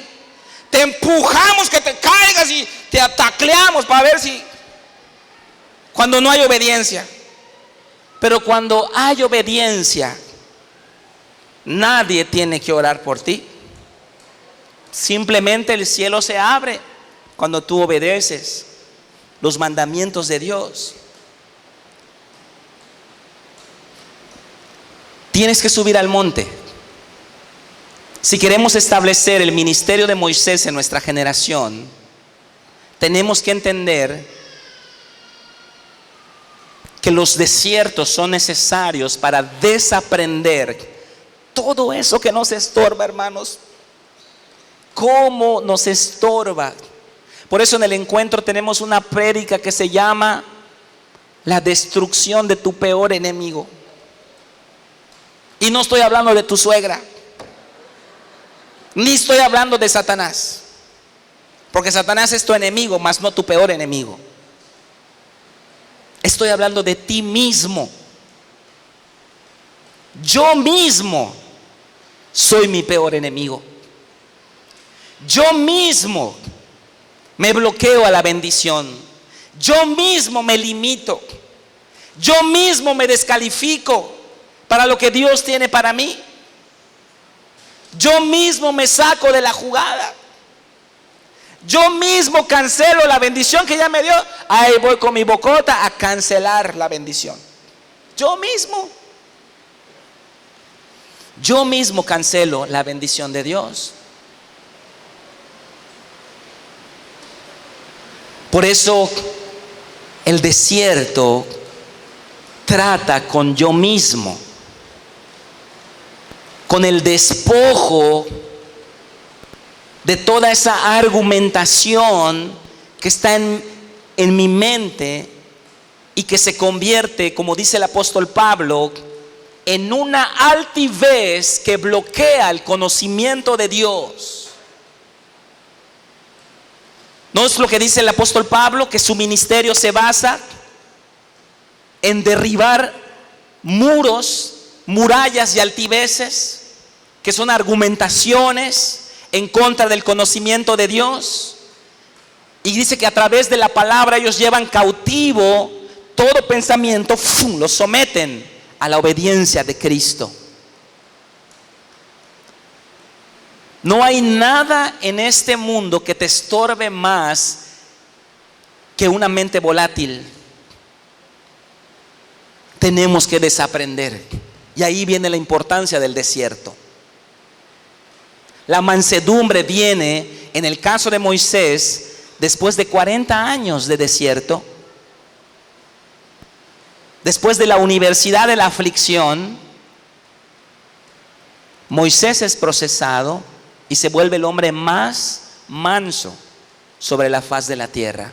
Te empujamos que te caigas y te atacleamos para ver si... Cuando no hay obediencia. Pero cuando hay obediencia, nadie tiene que orar por ti. Simplemente el cielo se abre cuando tú obedeces los mandamientos de Dios. Tienes que subir al monte. Si queremos establecer el ministerio de Moisés en nuestra generación, tenemos que entender que los desiertos son necesarios para desaprender todo eso que nos estorba, hermanos. ¿Cómo nos estorba? Por eso en el encuentro tenemos una prédica que se llama la destrucción de tu peor enemigo. Y no estoy hablando de tu suegra, ni estoy hablando de Satanás, porque Satanás es tu enemigo, mas no tu peor enemigo. Estoy hablando de ti mismo. Yo mismo soy mi peor enemigo. Yo mismo me bloqueo a la bendición. Yo mismo me limito. Yo mismo me descalifico para lo que Dios tiene para mí. Yo mismo me saco de la jugada. Yo mismo cancelo la bendición que ya me dio. Ahí voy con mi bocota a cancelar la bendición. Yo mismo cancelo la bendición de Dios. Por eso el desierto trata con yo mismo, con el despojo de toda esa argumentación que está en mi mente y que se convierte, como dice el apóstol Pablo, en una altivez que bloquea el conocimiento de Dios. ¿No es lo que dice el apóstol Pablo? Que su ministerio se basa en derribar muros, murallas y altiveces, que son argumentaciones en contra del conocimiento de Dios. Y dice que a través de la palabra ellos llevan cautivo todo pensamiento, lo someten a la obediencia de Cristo. No hay nada en este mundo que te estorbe más que una mente volátil. Tenemos que desaprender. Y ahí viene la importancia del desierto. La mansedumbre viene, en el caso de Moisés, después de 40 años de desierto, después de la universidad de la aflicción. Moisés es procesado y se vuelve el hombre más manso sobre la faz de la tierra.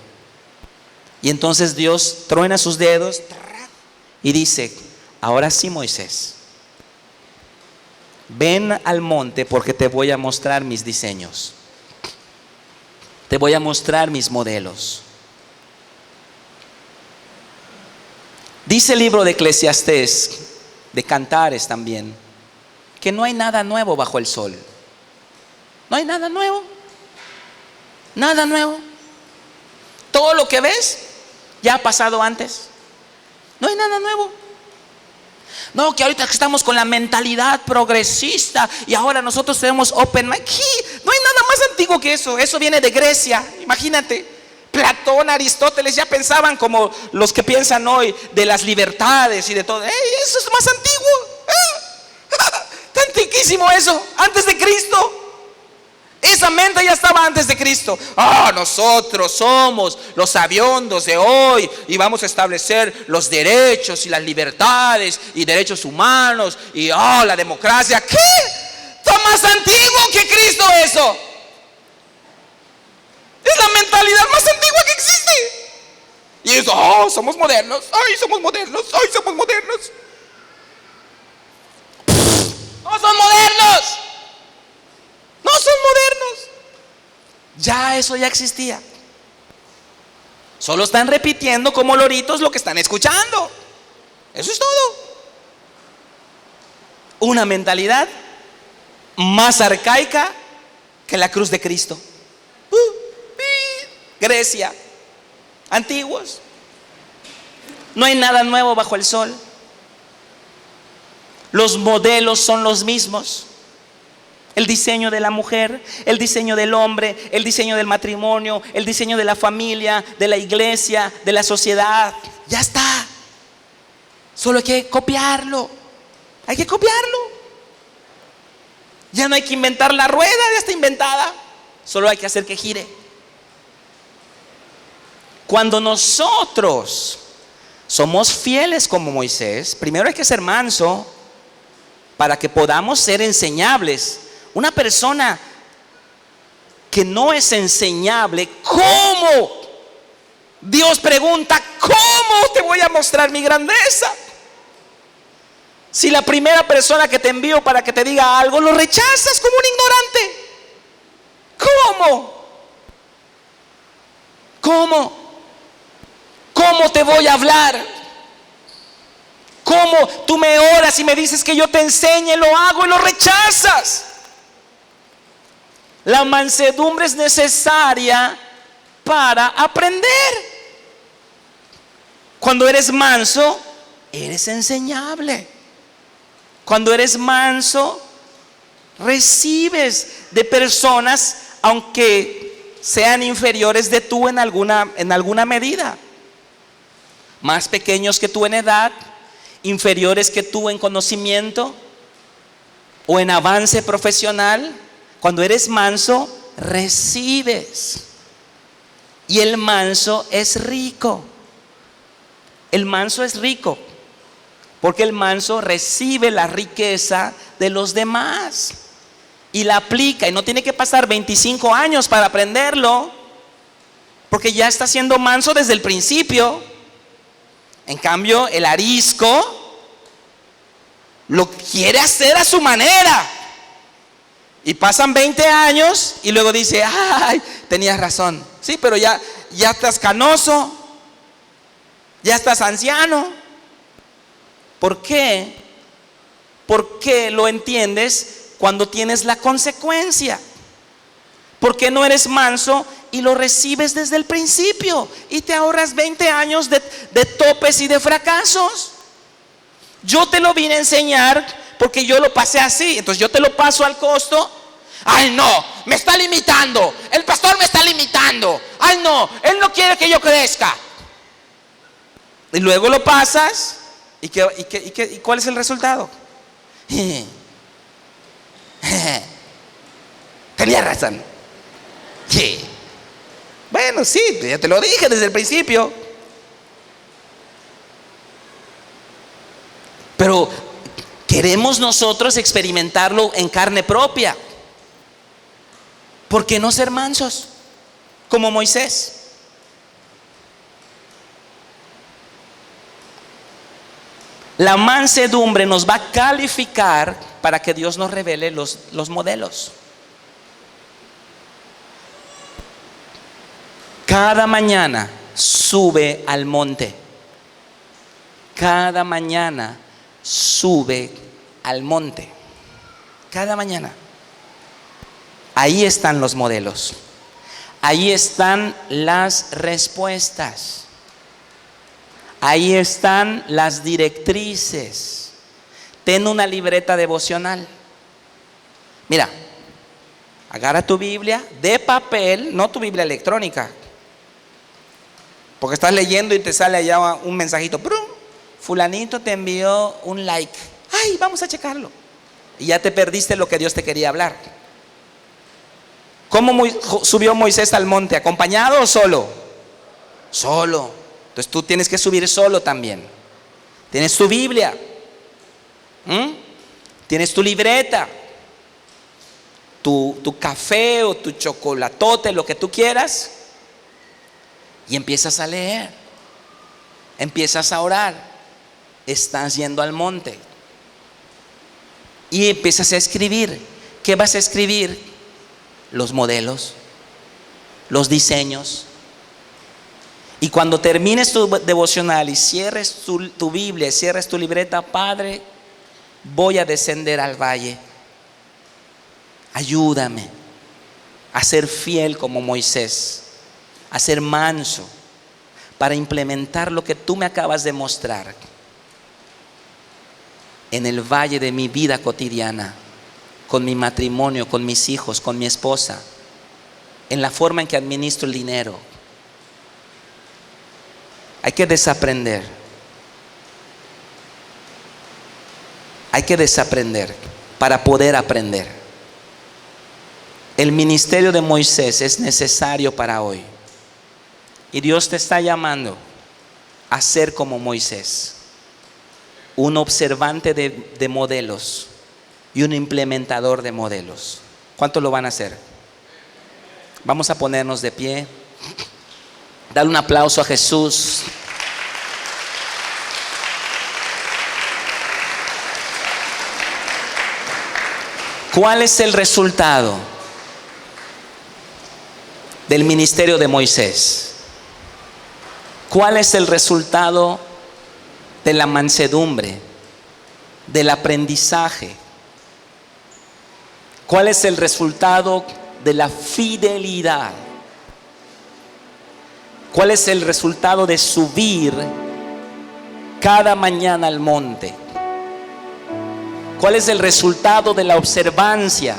Y entonces Dios truena sus dedos y dice: ahora sí, Moisés, ven al monte porque te voy a mostrar mis diseños. Te voy a mostrar mis modelos. Dice el libro de Eclesiastés de Cantares también, que no hay nada nuevo bajo el sol. No hay nada nuevo. Nada nuevo. Todo lo que ves ya ha pasado antes. No hay nada nuevo. No, que ahorita estamos con la mentalidad progresista y ahora nosotros tenemos open mind. No hay nada más antiguo que eso. Eso viene de Grecia. Imagínate. Platón, Aristóteles ya pensaban como los que piensan hoy de las libertades y de todo. Eso es más antiguo. Está antiquísimo eso. Antes de Cristo. Esa mente ya estaba antes de Cristo. Nosotros somos los sabiondos de hoy y vamos a establecer los derechos y las libertades y derechos humanos y la democracia. ¿Qué? Está más antiguo que Cristo eso. Es la mentalidad más antigua que existe. Y eso, somos modernos. Somos modernos. Somos modernos. No son modernos. No son modernos. Ya eso ya existía. Solo están repitiendo como loritos lo que están escuchando. Eso es todo. Una mentalidad más arcaica que la cruz de Cristo. Grecia, antiguos. No hay nada nuevo bajo el sol. Los modelos son los mismos. El diseño de la mujer, el diseño del hombre, el diseño del matrimonio, el diseño de la familia, de la iglesia, de la sociedad. Ya está. Solo hay que copiarlo. Hay que copiarlo. Ya no hay que inventar la rueda, ya está inventada. Solo hay que hacer que gire. Cuando nosotros somos fieles como Moisés, primero hay que ser manso para que podamos ser enseñables. Una persona que no es enseñable, ¿cómo? Dios pregunta, ¿cómo te voy a mostrar mi grandeza? Si la primera persona que te envío para que te diga algo, lo rechazas como un ignorante. ¿Cómo? ¿Cómo? ¿Cómo te voy a hablar? ¿Cómo tú me oras y me dices que yo te enseñe, lo hago y lo rechazas? La mansedumbre es necesaria para aprender. Cuando eres manso, eres enseñable. Cuando eres manso, recibes de personas, aunque sean inferiores de tú en alguna medida. Más pequeños que tú en edad, inferiores que tú en conocimiento o en avance profesional. Cuando eres manso, recibes. Y el manso es rico. El manso es rico porque el manso recibe la riqueza de los demás y la aplica, y no tiene que pasar 25 años para aprenderlo, porque ya está siendo manso desde el principio. En cambio, el arisco lo quiere hacer a su manera. Y pasan 20 años y luego dice, tenías razón. Sí, pero ya estás canoso, ya estás anciano. ¿Por qué? ¿Por qué lo entiendes cuando tienes la consecuencia? ¿Por qué no eres manso y lo recibes desde el principio y te ahorras 20 años de topes y de fracasos? Yo te lo vine a enseñar porque yo lo pasé así, entonces yo te lo paso al costo. No, me está limitando, el pastor me está limitando. No, él no quiere que yo crezca. Y luego lo pasas y ¿cuál es el resultado? Tenía razón. Sí. Bueno, sí, ya te lo dije desde el principio. Pero queremos nosotros experimentarlo en carne propia. ¿Por qué no ser mansos como Moisés? La mansedumbre nos va a calificar para que Dios nos revele los modelos. Cada mañana sube al monte. Cada mañana sube al monte. Cada mañana. Ahí están los modelos. Ahí están las respuestas. Ahí están las directrices. Ten una libreta devocional. Mira, agarra tu Biblia de papel, no tu Biblia electrónica. Porque estás leyendo y te sale allá un mensajito. ¡Prum! Fulanito te envió un like. ¡Ay, vamos a checarlo! Y ya te perdiste lo que Dios te quería hablar. ¿Cómo subió Moisés al monte? ¿Acompañado o solo? Solo. Entonces tú tienes que subir solo también. Tienes tu Biblia. Tienes tu libreta. Tu café o tu chocolatote, lo que tú quieras. Y empiezas a leer. Empiezas a orar. Estás yendo al monte. Y empiezas a escribir. ¿Qué vas a escribir? Los modelos, los diseños. Y cuando termines tu devocional y cierres tu Biblia, cierres tu libreta, Padre, voy a descender al valle. Ayúdame a ser fiel como Moisés, a ser manso, para implementar lo que tú me acabas de mostrar en el valle de mi vida cotidiana, con mi matrimonio, con mis hijos, con mi esposa, en la forma en que administro el dinero. Hay que desaprender. Hay que desaprender para poder aprender. El ministerio de Moisés es necesario para hoy. Y Dios te está llamando a ser como Moisés, un observante de modelos y un implementador de modelos. ¿Cuántos lo van a hacer? Vamos a ponernos de pie. Dale un aplauso a Jesús. ¿Cuál es el resultado del ministerio de Moisés? ¿Cuál es el resultado de la mansedumbre, del aprendizaje? ¿Cuál es el resultado de la fidelidad? ¿Cuál es el resultado de subir cada mañana al monte? ¿Cuál es el resultado de la observancia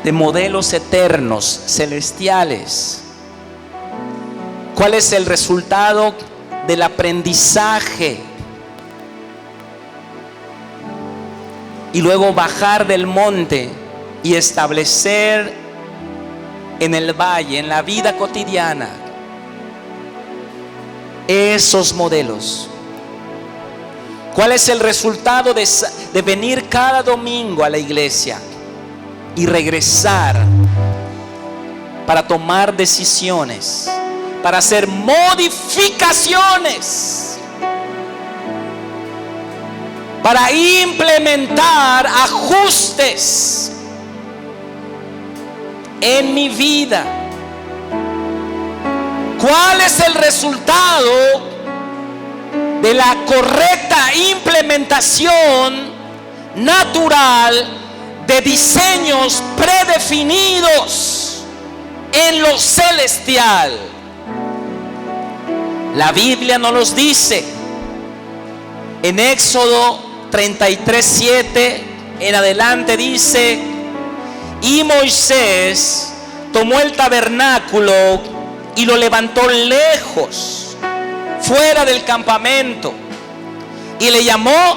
de modelos eternos, celestiales? ¿Cuál es el resultado del aprendizaje? Y luego bajar del monte y establecer en el valle, en la vida cotidiana, esos modelos. ¿Cuál es el resultado de venir cada domingo a la iglesia y regresar para tomar decisiones, para hacer modificaciones, para implementar ajustes en mi vida? ¿Cuál es el resultado de la correcta implementación natural de diseños predefinidos en lo celestial? La Biblia nos los dice en Éxodo 33:7 en adelante. Dice: y Moisés tomó el tabernáculo y lo levantó lejos, fuera del campamento, y le llamó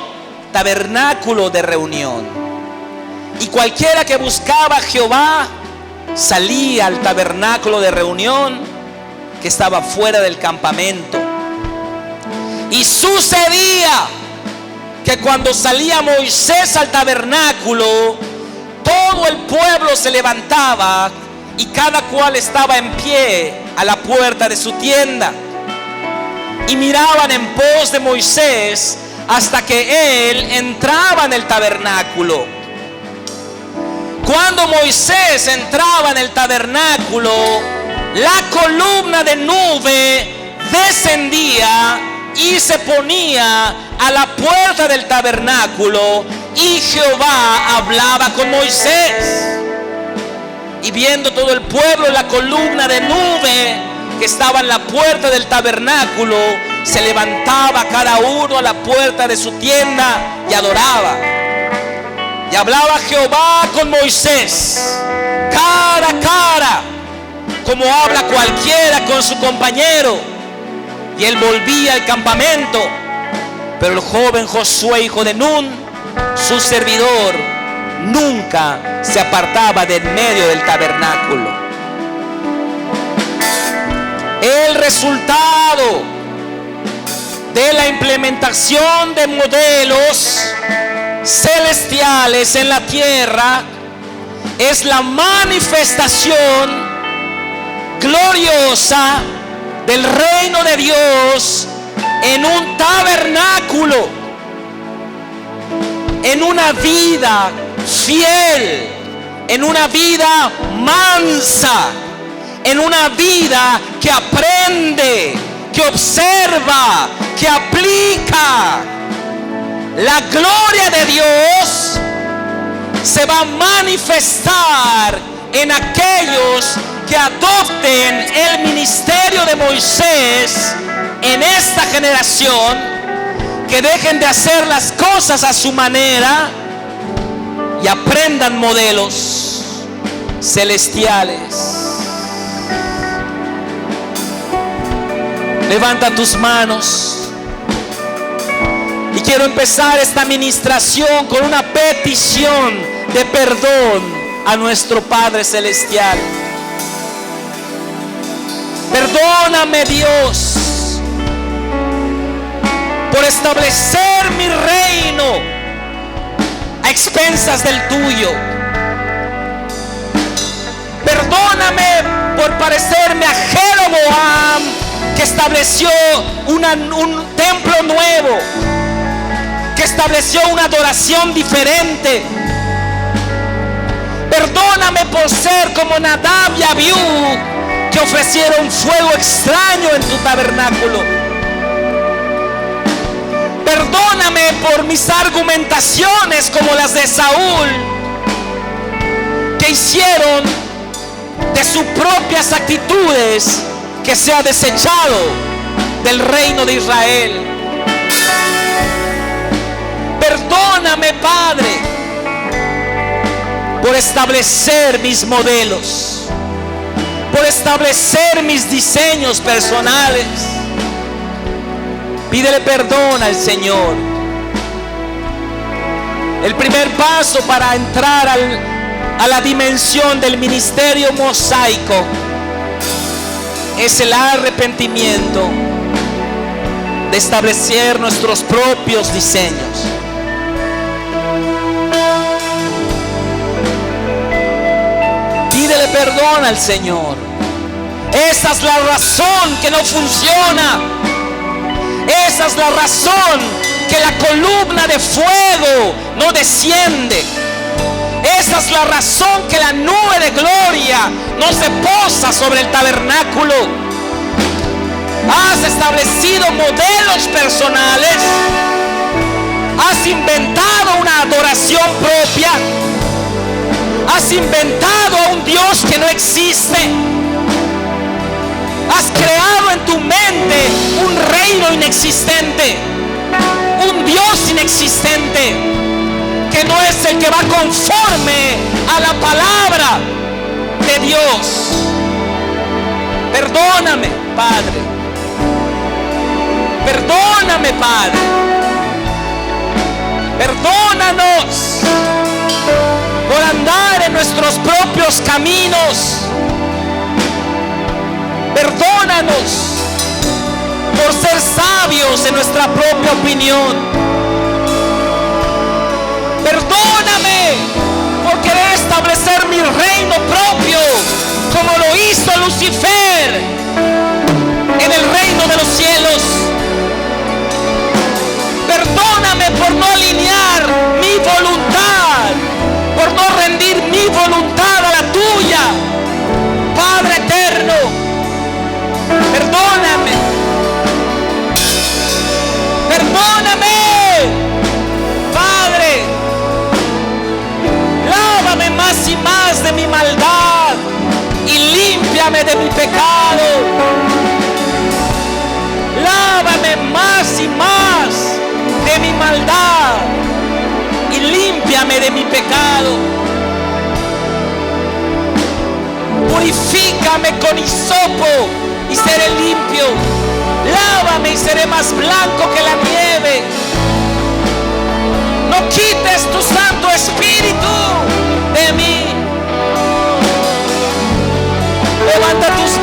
tabernáculo de reunión. Y cualquiera que buscaba a Jehová salía al tabernáculo de reunión que estaba fuera del campamento. Y sucedía que cuando salía Moisés al tabernáculo, todo el pueblo se levantaba y cada cual estaba en pie a la puerta de su tienda, y miraban en pos de Moisés hasta que él entraba en el tabernáculo. Cuando Moisés entraba en el tabernáculo, la columna de nube descendía y y se ponía a la puerta del tabernáculo, y Jehová hablaba con Moisés. Y viendo todo el pueblo la columna de nube que estaba en la puerta del tabernáculo, se levantaba cada uno a la puerta de su tienda y adoraba. Y hablaba Jehová con Moisés cara a cara, como habla cualquiera con su compañero. Y él volvía al campamento. Pero el joven Josué, hijo de Nun, su servidor, nunca se apartaba de en medio del tabernáculo. El resultado de la implementación de modelos celestiales en la tierra es la manifestación gloriosa del reino de Dios en un tabernáculo, en una vida fiel, en una vida mansa, en una vida que aprende, que observa, que aplica. La gloria de Dios se va a manifestar en aquellos que adopten el ministerio de Moisés en esta generación, que dejen de hacer las cosas a su manera y aprendan modelos celestiales. Levanta tus manos. Y quiero empezar esta administración con una petición de perdón a nuestro Padre Celestial. Perdóname, Dios, por establecer mi reino a expensas del tuyo. Perdóname por parecerme a Jeroboam, que estableció un templo nuevo, que estableció una adoración diferente. Perdóname por ser como Nadab y Abiú, que ofrecieron fuego extraño en tu tabernáculo. Perdóname por mis argumentaciones como las de Saúl, que hicieron de sus propias actitudes que se ha desechado del reino de Israel. Perdóname, Padre, por establecer mis modelos, por establecer mis diseños personales. Pídele perdón al Señor. El primer paso para entrar a la dimensión del ministerio mosaico es el arrepentimiento de establecer nuestros propios diseños. Pídele perdón al Señor. Esa es la razón que no funciona. Esa es la razón que la columna de fuego no desciende. Esa es la razón que la nube de gloria no se posa sobre el tabernáculo. Has establecido modelos personales. Has inventado una adoración propia. Has inventado a un Dios que no existe. Has creado en tu mente un reino inexistente, un Dios inexistente, que no es el que va conforme a la palabra de Dios. Perdóname, Padre. Perdóname, Padre. Perdónanos por andar en nuestros propios caminos. Perdónanos por ser sabios en nuestra propia opinión. Perdóname por querer establecer mi reino propio, como lo hizo Lucifer en el reino de los cielos. Perdóname por no alinear mi voluntad, por no rendir mi voluntad a la tuya, Padre eterno. Perdóname. pecado. Lávame más y más de mi maldad y límpiame de mi pecado. Purifícame con hisopo y seré limpio. Lávame y seré más blanco que la nieve. No quites tu Santo Espíritu de mí. Levanta tus